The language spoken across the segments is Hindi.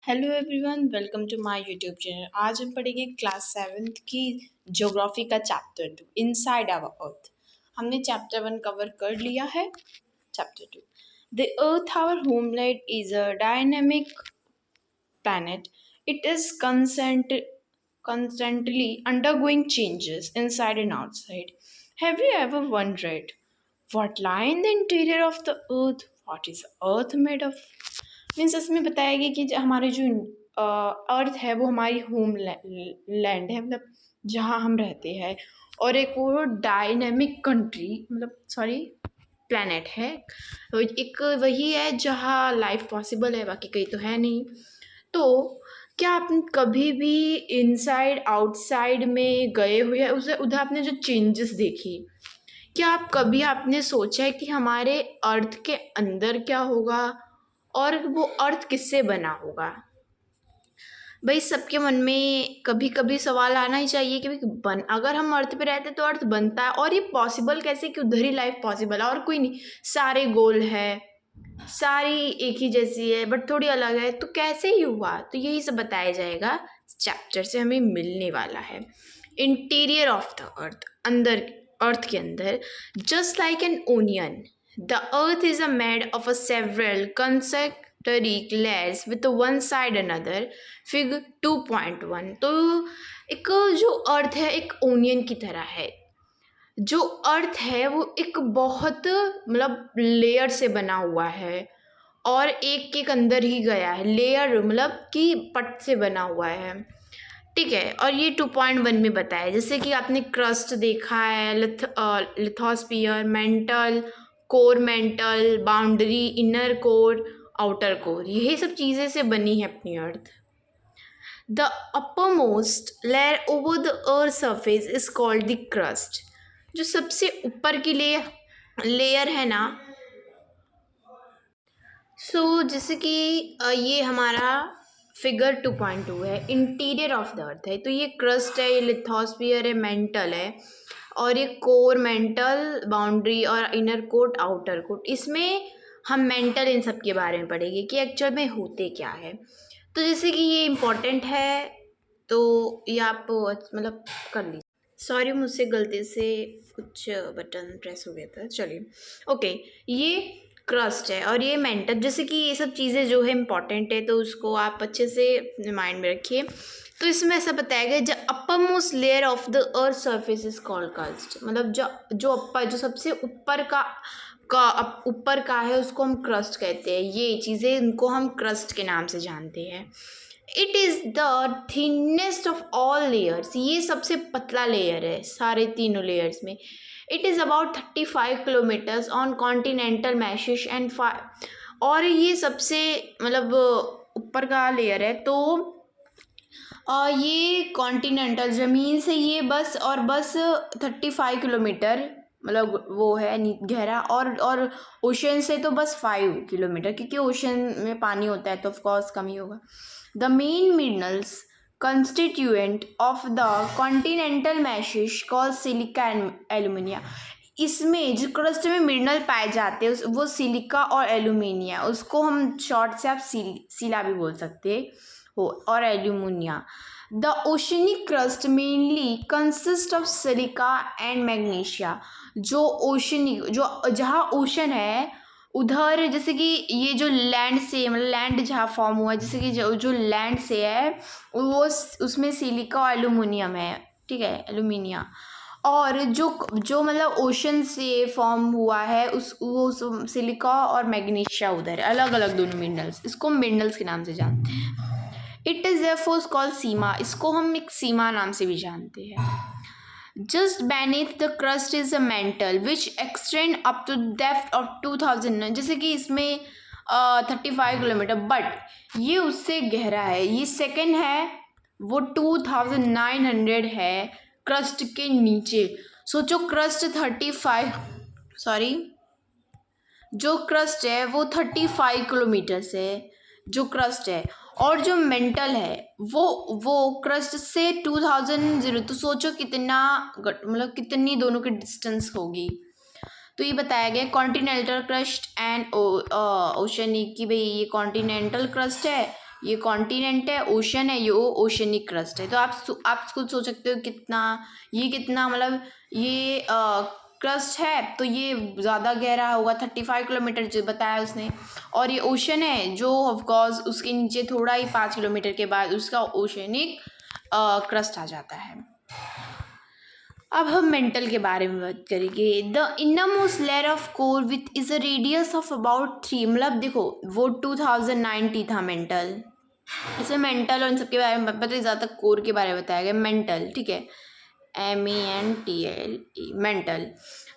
Hello everyone, welcome to my YouTube channel. आज हम पढ़ेंगे क्लास 7th की ज्योग्राफी का चैप्टर 2 इनसाइड आवर अर्थ। हमने चैप्टर 1 कवर कर लिया है। Chapter 2, the earth our homeland is a dynamic planet. It is constantly undergoing changes inside and outside. Have you ever wondered what lie in the interior of the earth? What is earth made of? Means इसमें बताया गया कि हमारे जो अर्थ है वो हमारी होम लैंड है, मतलब जहाँ हम रहते हैं, और एक वो डायनेमिक कंट्री मतलब सॉरी प्लैनेट है। तो एक वही है जहाँ लाइफ पॉसिबल है, बाकी कहीं तो है नहीं। तो क्या आप कभी भी इनसाइड आउटसाइड में गए हुए हैं, उसे उधर आपने जो चेंजेस देखी, क्या आप कभी आपने सोचा है कि हमारे अर्थ के अंदर क्या होगा और वो अर्थ किससे बना होगा? भाई सबके मन में कभी कभी सवाल आना ही चाहिए कि अगर हम अर्थ पे रहते तो अर्थ बनता है, और ये पॉसिबल कैसे कि उधर ही लाइफ पॉसिबल है और कोई नहीं, सारे गोल है, सारी एक ही जैसी है बट थोड़ी अलग है, तो कैसे ही हुआ? तो यही सब बताया जाएगा चैप्टर से, हमें मिलने वाला है। इंटीरियर ऑफ द अर्थ, अंदर अर्थ के अंदर, just like an onion the earth is a made of a several consecutive layers with one side another, fig 2.1। तो एक जो अर्थ है एक ओनियन की तरह है। जो अर्थ है वो एक बहुत मतलब लेयर से बना हुआ है और एक के अंदर ही गया है, लेयर मतलब कि पट से बना हुआ है, ठीक है। और ये 2.1 में बताया, जैसे कि आपने क्रस्ट देखा है, lithosphere, mantle, core mantle, boundary, inner core, outer core, यही सब चीज़ें से बनी है अपनी earth. The uppermost layer over the earth surface is called the crust। जो सबसे ऊपर की लेयर है ना, जैसे कि ये हमारा फिगर 2.2 है, इंटीरियर ऑफ द अर्थ है, तो ये क्रस्ट है, ये लिथोस्फियर है, मेंटल है, और ये कोर मेंटल, बाउंड्री और इनर कोट, आउटर कोट। इसमें हम मेंटल इन सब के बारे में पढ़ेंगे कि एक्चुअल में होते क्या है। तो जैसे कि ये इम्पोर्टेंट है, तो ये आप मतलब कर लीजिए। सॉरी, मुझसे गलती से कुछ बटन प्रेस हो गया था, चलिए ओके। ये क्रस्ट है और ये मेंटल, जैसे कि ये सब चीज़ें जो है इम्पॉर्टेंट है, तो उसको आप अच्छे से माइंड में रखिए। तो इसमें ऐसा बताया गया, the upper most layer of the earth surface is called crust, मतलब जो सबसे ऊपर ऊपर का है उसको हम क्रस्ट कहते हैं। ये चीज़ें इनको हम क्रस्ट के नाम से जानते हैं। It is the thinnest of all layers, ये सबसे पतला लेयर है सारे तीनों लेयर्स में। It is about 35 kilometres on continental masses and और ये सबसे मतलब ऊपर का लेयर है। तो ये कॉन्टिनेंटल ज़मीन से ये बस 35 किलोमीटर मतलब वो है गहरा, और ओशन से तो बस 5 किलोमीटर, क्योंकि ओशन में पानी होता है तो ऑफकोर्स कम ही होगा। The main minerals constituent of the continental masses called silica and alumina. इसमें जो क्रस्ट में मिनरल पाए जाते हैं वो सिलिका और एल्यूमिनिया, उसको हम शॉर्ट से आप सिला भी बोल सकते हो, और alumina. The oceanic crust mainly consist of silica and magnesia. जो ओशनिक, जो जहाँ ओशन है उधर, जैसे कि ये जो लैंड से मतलब लैंड जहाँ फॉर्म हुआ है, जैसे कि जो लैंड से है वो उसमें सिलिका और एल्यूमिनियम है, ठीक है, एल्यूमिनिया। और जो मतलब ओशन से फॉर्म हुआ है वो सिलिका और मैग्नीशिया उधर है, अलग अलग दोनों मिनरल्स, इसको हम मिनरल्स के नाम से जानते हैं। It is therefore called sima, इसको हम एक सीमा नाम से भी जानते हैं। Just beneath the crust is a mantle which extend up to depth of 2000, जैसे कि इसमें 35 किलोमीटर, बट ये उससे गहरा है, ये सेकेंड है, वो 2900 है क्रस्ट के नीचे। सोचो क्रस्ट 35 सॉरी जो क्रस्ट है वो 35 किलोमीटर से जो क्रस्ट है, और जो मेंटल है वो क्रस्ट से 2000, तो सोचो कितना मतलब कितनी दोनों की डिस्टेंस होगी। तो ये बताया गया कॉन्टिनेंटल क्रस्ट एंड ओशनिक, कि भाई ये कॉन्टिनेंटल क्रस्ट है, ये कॉन्टिनेंट है, ओशन है, ये ओशनिक क्रस्ट है। तो आप खुद सोच सकते हो कितना मतलब ये क्रस्ट है तो ये ज़्यादा गहरा होगा, 35 किलोमीटर जो बताया उसने। और ये ओशन है जो ऑफकोर्स उसके नीचे थोड़ा ही 5 किलोमीटर के बाद उसका ओशनिक क्रस्ट आ जाता है। अब हम मेंटल के बारे में बात करेंगे। The innermost layer of core with is a radius of about 3, मतलब देखो वो 2090 था मेंटल। इसमें मेंटल और इन सब के बारे में पता, ज़्यादा कोर के बारे में बताया गया। मेंटल, ठीक है, MENTL मेंटल।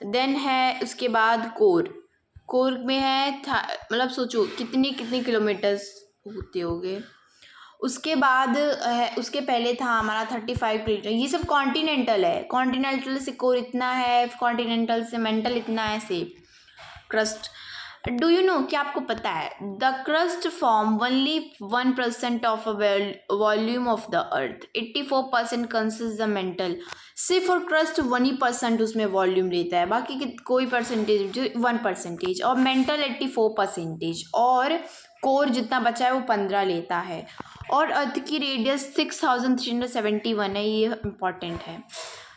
देन है उसके बाद कोर में है मतलब सोचो कितनी कितनी किलोमीटर्स होते होंगे। उसके बाद है, उसके पहले था हमारा 35 किलोमीटर। ये सब कॉन्टिनेंटल है, कॉन्टिनेंटल से कोर इतना है, कॉन्टिनेंटल से मेंटल इतना है। से क्रस्ट, डू यू नो, क्या आपको पता है the crust form only 1% of volume of the earth, 84% consist the mental. सिर्फ और क्रस्ट 1% उसमें वॉल्यूम लेता है, बाकी कोई परसेंटेज 1%, और मेंटल 84%, और कोर जितना बचा है वो 15 लेता है। और अर्थ की रेडियस 6371 है, ये इम्पॉर्टेंट है।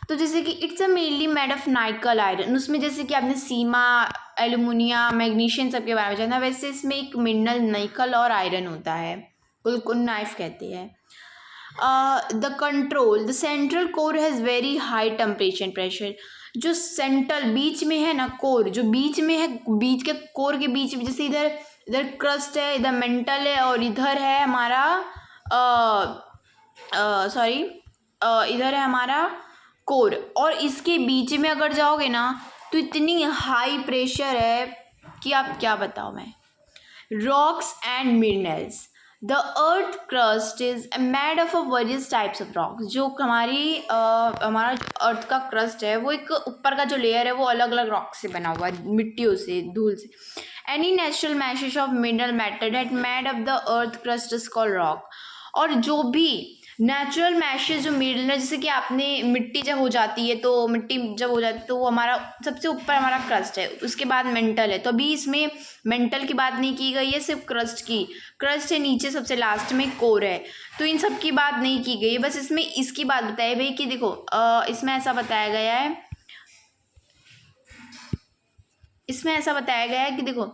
तो जैसे कि it's a mainly made of nickel iron, उसमें जैसे कि आपने सीमा, एल्यूमिनिया, मैग्नीशियम सब के बारे में जाना, वैसे इसमें एक मिनरल निकल और आयरन होता है, बिल्कुल नाइफ कहते हैं। The central core has very high temperature pressure. जो सेंट्रल बीच में है ना कोर, जो बीच में है, बीच के कोर के बीच में, जैसे इधर इधर क्रस्ट है, इधर मेंटल है, और इधर है हमारा इधर है हमारा कोर, और इसके बीच में अगर जाओगे ना तो इतनी हाई प्रेशर है कि आप क्या बताओ मैं। Rocks and minerals, the earth crust is made of various types of rocks. जो हमारा अर्थ का क्रस्ट है वो एक ऊपर का जो लेयर है वो अलग अलग रॉक से बना हुआ है, मिट्टियों से, धूल से। Any natural meshes of mineral matter that made of the earth crust is called rock. और जो भी नेचुरल मैशेज जो मिनरल, जैसे कि आपने मिट्टी जब हो जाती है तो वो हमारा सबसे ऊपर हमारा क्रस्ट है, उसके बाद मेंटल है। तो अभी इसमें मेंटल की बात नहीं की गई है, सिर्फ क्रस्ट की। क्रस्ट है नीचे सबसे लास्ट में, कोर है, तो इन सब की बात नहीं की गई है, बस इसमें इसकी बात बताई भाई कि देखो इसमें ऐसा बताया गया है कि देखो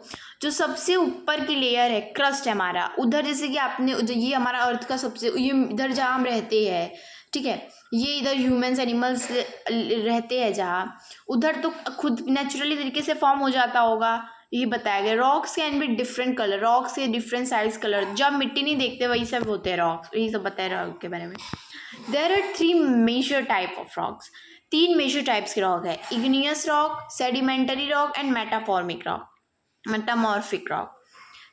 जो सबसे ऊपर की लेयर है, क्रस्ट है हमारा, उधर जैसे कि आपने ये हमारा अर्थ का सबसे, ये इधर जहाँ हम रहते हैं, ठीक है, ये इधर ह्यूमंस एनिमल्स रहते हैं जहाँ, उधर तो खुद नेचुरली तरीके से फॉर्म हो जाता होगा, ये बताया गया। Rocks can be different colour, rocks के डिफरेंट साइज कलर, जब मिट्टी नहीं देखते वही सब होते हैं रॉक्स, यही सब बताया रॉक के बारे में। There are 3 major type of rocks, 3 major types के रॉक है, igneous rock, sedimentary rock and metamorphic rock.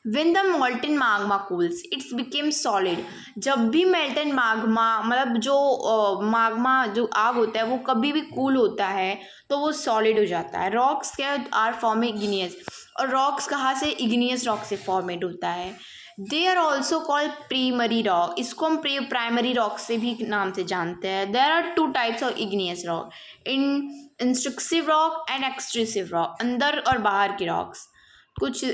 When the molten magma cools, it's became solid. जब भी मेल्टन माग्मा, मतलब जो माग्मा जो आग होता है वो कभी भी कूल होता है तो वो सॉलिड हो जाता है। रॉक्स क्या आर फॉर्म इग्नियस, और रॉक्स कहाँ से, इग्नियस रॉक से फॉर्मेट होता है। They are also called primary rock, इसको हम प्राइमरी रॉक से भी नाम से जानते हैं। There are 2 types of igneous rock, intrusive rock and extrusive rock, अंदर और बाहर की रॉक्स। कुछ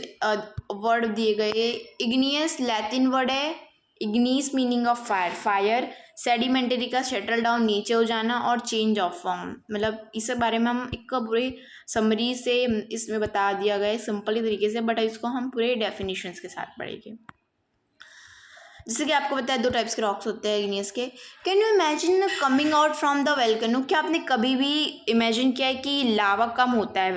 वर्ड दिए गए। इग्नियस लैटिन वर्ड है, ignis meaning of fire, sedimentary का सेटल डाउन, नीचे हो जाना, और चेंज ऑफ फॉर्म, मतलब इस बारे में हम एक पूरे समरी से इसमें बता दिया गया है सिंपली तरीके से, बट इसको हम पूरे डेफिनेशंस के साथ पढ़ेंगे। जैसे कि आपको पता है 2 टाइप्स के रॉक्स होते हैं इग्नियस के। Can you imagine coming out from the volcano, क्या आपने कभी भी इमेजिन किया है कि लावा कम होता है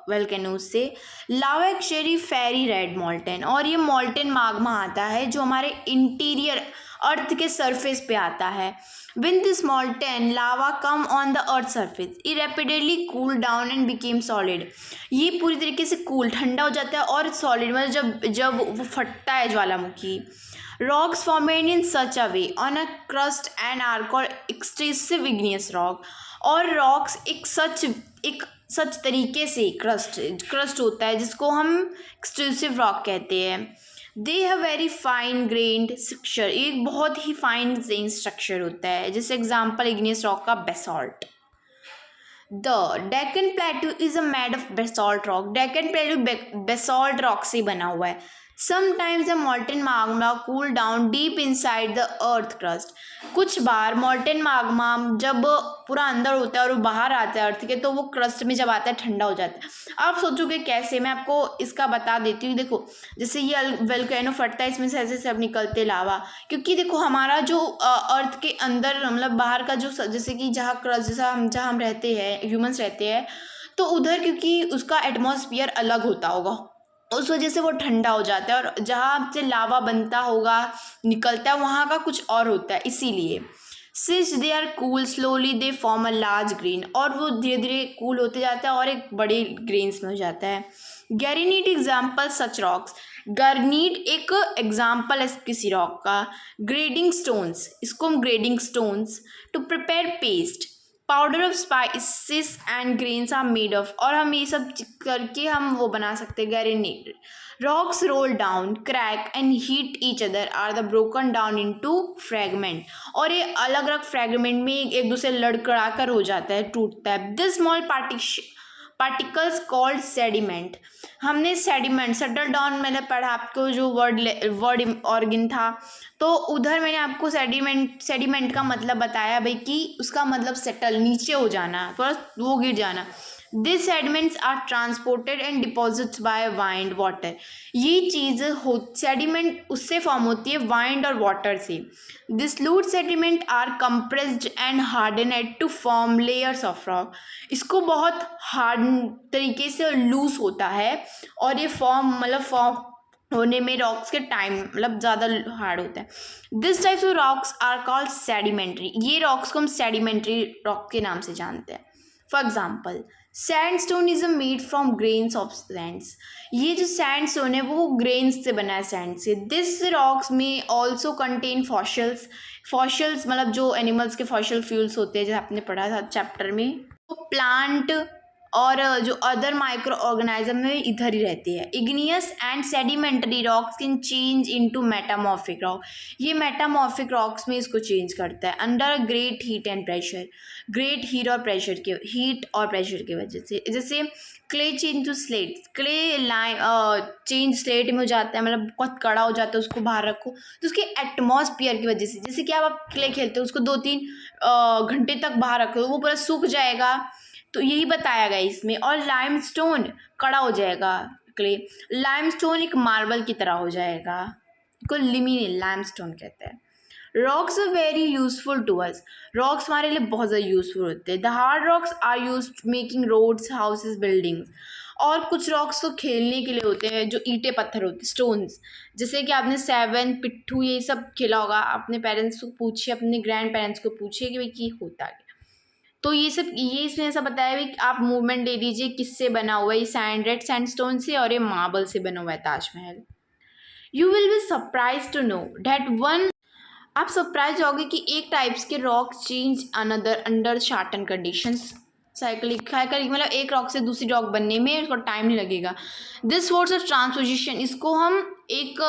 वोल्केनो से? लावा एक फेरी रेड मॉल्टेन, और ये मॉल्टेन माग्मा आता है जो हमारे इंटीरियर अर्थ के सरफेस पे आता है। When this molten lava come on the earth surface, it rapidly cool down and became solid. ये पूरी तरीके से कूल ठंडा हो जाता है और सॉलिड, मतलब जब वो फटता है ज्वालामुखी। Rocks formed in such a way on a crust and are called extrusive igneous rock. और रॉक्स एक सच तरीके से क्रस्ट होता है जिसको हम एक्सट्रूसिव रॉक कहते हैं। They have very fine grand structure, एक बहुत ही फाइन ग्रेन स्ट्रक्चर होता है। जैसे एग्जाम्पल इग्नियस रॉक का basalt. The Deccan प्लेटू is a made of basalt rock, Deccan प्लेटू basalt rock से बना हुआ है। Sometimes the molten magma cool down deep inside the earth crust. कुछ बार मॉल्टेन magma जब पूरा अंदर होता है और वो बाहर आता है अर्थ के, तो वो क्रस्ट में जब आता है ठंडा हो जाता है। आप सोचोगे कैसे, मैं आपको इसका बता देती हूँ। देखो, जैसे ये वोल्केनो फटता है, इसमें से ऐसे सब निकलते लावा, क्योंकि देखो हमारा जो अर्थ के अंदर मतलब बाहर का जो जैसे कि जहाँ क्रस्ट जहाँ हम रहते हैं, ह्यूमंस रहते हैं, तो उधर क्योंकि उसका एटमॉस्फेयर अलग होता होगा, उस वजह से वो ठंडा हो जाता है, और जहाँ से लावा बनता होगा निकलता है वहाँ का कुछ और होता है, इसीलिए। Since they are cool slowly they form a large grain, और वो धीरे धीरे कूल होते जाता है और एक बड़े ग्रेन्स में हो जाता है। गैरीनीट एग्जाम्पल सच रॉक्स। गर्नीट एक एग्जाम्पल है किसी रॉक का। ग्रेडिंग स्टोन्स, इसको हम grinding stones to prepare paste, powder of spices and grains are made of, और हम ये सब करके हम वो बना सकते हैं garnet. Rocks roll down crack and hit each other are the broken down into fragment, और ये अलग अलग फ्रैगमेंट में एक दूसरे लड़खड़ा कर हो जाता है, टूटता है। This small particles called sediment. हमने सेडिमेंट सेटल डाउन मैंने पढ़ा, आपको जो वर्ड ऑर्गन था, तो उधर मैंने आपको सेडिमेंट का मतलब बताया भाई कि उसका मतलब सेटल, नीचे हो जाना, थोड़ा वो गिर जाना। This sediments are transported and deposits by wind water. ये चीज़ सेडिमेंट उससे फॉर्म होती है वाइंड और वाटर से। This loose sediment are compressed and hardened to form layers of rock. इसको बहुत हार्ड तरीके से लूज होता है, और ये फॉर्म होने में रॉक्स के टाइम मतलब ज़्यादा हार्ड होता है। This types of rocks are called sedimentary. ये रॉक्स को हम सेडिमेंट्री रॉक के नाम से जानते हैं। For example, sandstone is made from grains of sands. ये जो सैंडस्टोन है वो ग्रेन्स से बना है, सैंड से। दिस रॉक्स में ऑल्सो कंटेन फॉसिल्स मतलब जो एनिमल्स के फॉसिल फ्यूल्स होते हैं, जैसे आपने पढ़ा था चैप्टर में। तो प्लांट और जो अदर माइक्रो ऑर्गेनिज्म में इधर ही रहती है। Igneous and sedimentary rocks can change into metamorphic rock. ये मेटामॉर्फिक रॉक्स में इसको चेंज करता है under great heat and pressure. Great heat और प्रेशर की वजह से, जैसे clay change to slate, clay change slate में हो जाता है, मतलब बहुत कड़ा हो जाता है, उसको बाहर रखो तो उसके एटमॉस्फेयर की वजह से, जैसे कि आप क्ले खेलते हो उसको 2-3 घंटे तक बाहर रखो, वो पूरा सूख जाएगा, तो यही बताया गया इसमें। और लाइमस्टोन कड़ा हो जाएगा, क्ले लाइमस्टोन एक मार्बल की तरह हो जाएगा, को लिमिनल लाइमस्टोन कहते हैं। Rocks are very useful to us. Rocks हमारे लिए बहुत ज़्यादा यूजफुल होते हैं। The hard rocks are use making roads, houses, buildings. और कुछ रॉक्स तो खेलने के लिए होते हैं, जो ईंटें पत्थर होते हैं, स्टोन्स। जैसे कि आपने 7 पिट्ठू ये सब खेला होगा, अपने पेरेंट्स को पूछिए, अपने ग्रैंड पेरेंट्स को पूछिए कि भाई की होता है। तो ये इसमें ऐसा बताया है कि आप मूवमेंट दे दीजिए किससे बना हुआ है। ये रेड सैंडस्टोन से और ये मार्बल से बना हुआ है Taj Mahal. You will be surprise to know that one. आप सरप्राइज होगे कि एक टाइप्स के rock change another under certain conditions. Cyclic मतलब एक रॉक से दूसरी रॉक बनने में उसको टाइम नहीं लगेगा। दिस वर्ड्स ऑफ ट्रांसपोजिशन, इसको हम एक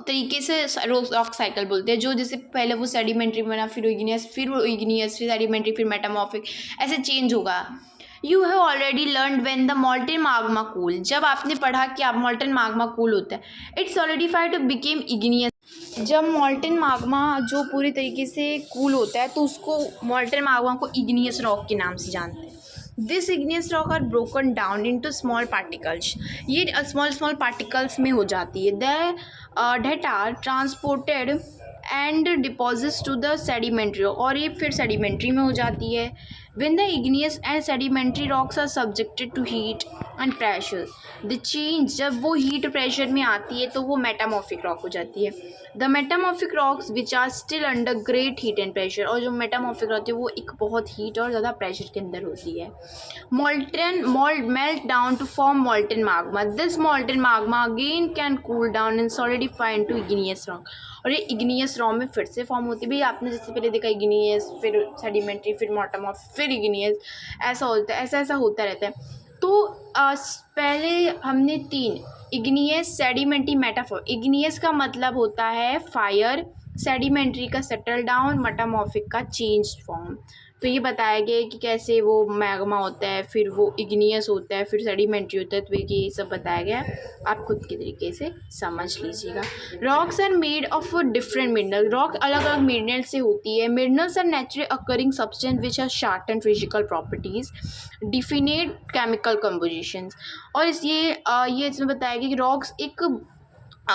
तरीके से रॉक साइकिल बोलते हैं, जो जैसे पहले वो सेडिमेंट्री बना, फिर इग्नियस, फिर सेडिमेंट्री, फिर मेटामॉर्फिक, ऐसे चेंज होगा। You have already learn when the molten Magma cool. जब आपने पढ़ा कि आप मॉल्टेन माग्मा कूल होता है, it's solidified to become igneous. जब मॉल्टेन माग्मा जो पूरी तरीके से कूल होता है, तो उसको मॉल्टेन माग्मा को इग्नियस रॉक के नाम से जानते हैं। This igneous rock are broken down into small particles. ये स्मॉल पार्टिकल्स में हो जाती है। That are transported and deposits to the sedimentary, और ये फिर सेडिमेंट्री में हो जाती है। When the igneous and sedimentary rocks are subjected to heat and pressure, the change, जब वो heat pressure में आती है तो वो metamorphic rock हो जाती है। The metamorphic rocks which are still under great heat and pressure, और जो metamorphic होती है वो एक बहुत heat और ज़्यादा pressure के अंदर होती है। Melt down to form molten magma. This molten magma again can cool down and solidify into igneous rock, और ये इग्नियस रॉक में फिर से फॉर्म होती है। भाई आपने जैसे पहले देखा इग्नियस, फिर सेडिमेंट्री, फिर मेटामॉर्फिक, फिर इग्नियस, ऐसा होता है, ऐसा होता रहता है। तो पहले हमने 3 इग्नियस, सेडिमेंट्री, मेटाफॉर। इग्नियस का मतलब होता है फायर, सेडिमेंट्री का सेटल डाउन, मेटामॉर्फिक का चेंज फॉर्म। तो ये बताया गया है कि कैसे वो मैग्मा होता है, फिर वो इग्नियस होता है, फिर सेडिमेंट्री होता है। तो ये सब बताया गया है, आप खुद के तरीके से समझ लीजिएगा। Rocks are made of different mineral, rock अलग अलग मिनरल से होती है। Minerals are naturally occurring substance which are certain physical properties definite chemical compositions. और ये इसमें बताया गया कि रॉक्स एक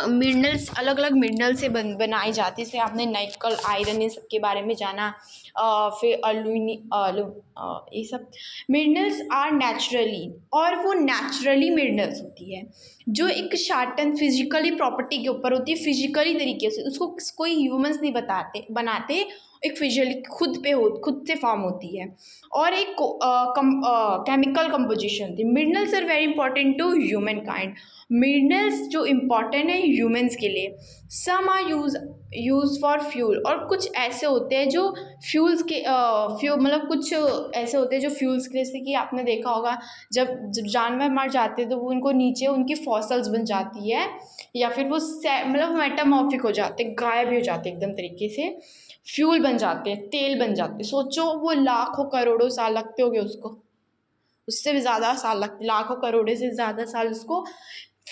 मिनरल्स अलग अलग मिनरल से बनाई जाती है। जैसे आपने निकल, आयरन, ये सब के बारे में जाना। फिर ये सब मिनरल्स आर नेचुरली, और वो नेचुरली मिनरल्स होती है जो एक शार्टन फिजिकली प्रॉपर्टी के ऊपर होती है, फिजिकली तरीके से। उसको कोई ह्यूमंस नहीं बनाते, एक फिजिकली खुद से फॉर्म होती है। और एक केमिकल कंपोजिशन थी। Minerals are very important to human kind, minerals जो इम्पॉर्टेंट है ह्यूमंस के लिए। Some are use for fuel, और कुछ ऐसे होते हैं जो फ्यूल्स के मतलब कुछ ऐसे होते हैं जो फ्यूल्स के, जैसे कि आपने देखा होगा जब जानवर मर जाते हैं तो वो उनको नीचे उनकी फॉसल्स बन जाती है, या फिर वो मतलब मेटामॉर्फिक हो जाते, गायब हो जाते एकदम तरीके से, फ्यूल बन जाते हैं, तेल बन जाते हैं। सोचो वो लाखों करोड़ों साल लगते होंगे उसको, उससे भी ज़्यादा साल लगते, लाखों करोड़ों से ज़्यादा साल उसको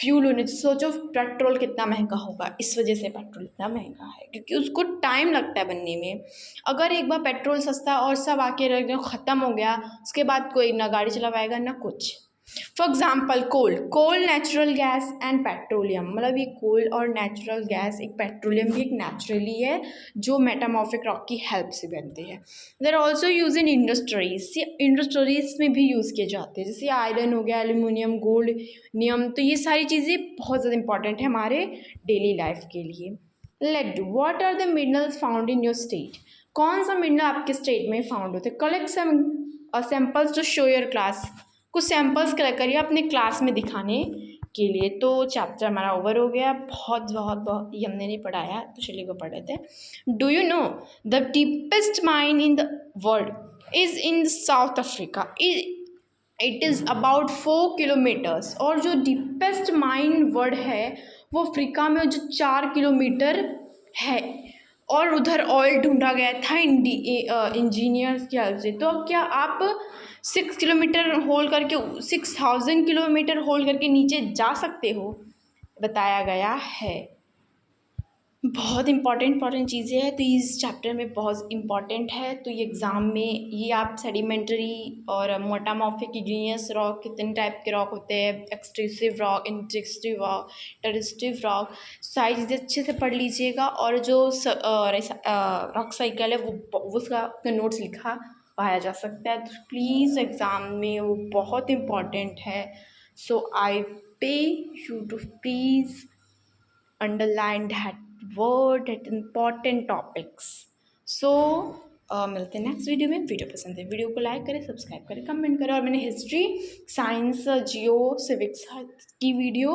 फ्यूल होने। सोचो पेट्रोल कितना महंगा होगा, इस वजह से पेट्रोल इतना महंगा है, क्योंकि उसको टाइम लगता है बनने में। अगर एक बार पेट्रोल सस्ता और सब आके ख़त्म हो गया, उसके बाद कोई ना गाड़ी चला पाएगा ना कुछ। For example coal natural gas and petroleum, मतलब ये कोल और नेचुरल गैस, एक पेट्रोलियम भी एक नेचुरली है जो मेटामॉर्फिक रॉक की हेल्प से बनते हैं। देर ऑल्सो यूज इन इंडस्ट्रीज में भी यूज़ किए जाते हैं, जैसे आयरन हो गया, एल्यूमिनियम, गोल्ड, नियम। तो ये सारी चीज़ें बहुत ज़्यादा इंपॉर्टेंट है हमारे डेली लाइफ के लिए। Let do, what are the minerals found in your state, कौन सा मिनरल आपके स्टेट में फाउंड होते हैं। Collect some samples to show your class, कुछ सैम्पल्स कलेक्ट करिए अपने क्लास में दिखाने के लिए। तो चैप्टर हमारा ओवर हो गया, बहुत ये हमने नहीं पढ़ाया, तो चलिए वो पढ़ लेते हैं। Do you know the deepest mine in the world is in south Africa, it is about 4 kilometres. और जो डीपेस्ट माइन वर्ड है वो अफ्रीका में जो 4 किलोमीटर है, और उधर ऑयल ढूंढा गया था इंजीनियर्स की हेल्प से। तो अब क्या आप 6 किलोमीटर होल करके 6000 किलोमीटर होल करके नीचे जा सकते हो, बताया गया है। बहुत इंपॉर्टेंट चीज़ें हैं, तो इस चैप्टर में बहुत इंपॉर्टेंट है। तो ये एग्ज़ाम में ये आप सेडिमेंट्री और मेटामॉर्फिक इग्नियस रॉक, कितने टाइप के रॉक होते हैं, एक्सट्रूसिव रॉक, इंट्रस्टिव रॉक, टेरिस्टिव रॉक, सारी चीज़ें अच्छे से पढ़ लीजिएगा। और जो रॉक साइकिल है वो उसका नोट्स लिखा पाया जा सकता है। तो प्लीज़ एग्ज़ाम में वो बहुत इम्पॉर्टेंट है। So I pay you to please underline that word, that important topics. So मिलते हैं नेक्स्ट वीडियो में। वीडियो पसंद है वीडियो को लाइक करें, सब्सक्राइब करें, कमेंट करें। और मैंने हिस्ट्री, साइंस, जियो, सिविक्स की वीडियो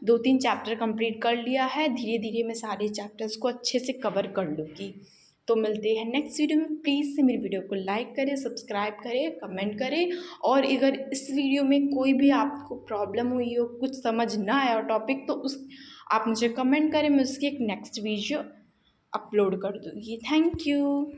2-3 चैप्टर कंप्लीट कर लिया है। धीरे धीरे मैं सारे चैप्टर्स को अच्छे से कवर कर लूँगी। तो मिलते हैं नेक्स्ट वीडियो में। प्लीज़ से मेरी वीडियो को लाइक करें, सब्सक्राइब करें, कमेंट करें। और अगर इस वीडियो में कोई भी आपको प्रॉब्लम हुई हो, कुछ समझ ना आया हो टॉपिक, तो आप मुझे कमेंट करें, मैं उसकी एक नेक्स्ट वीडियो अपलोड कर दूँगी। Thank you.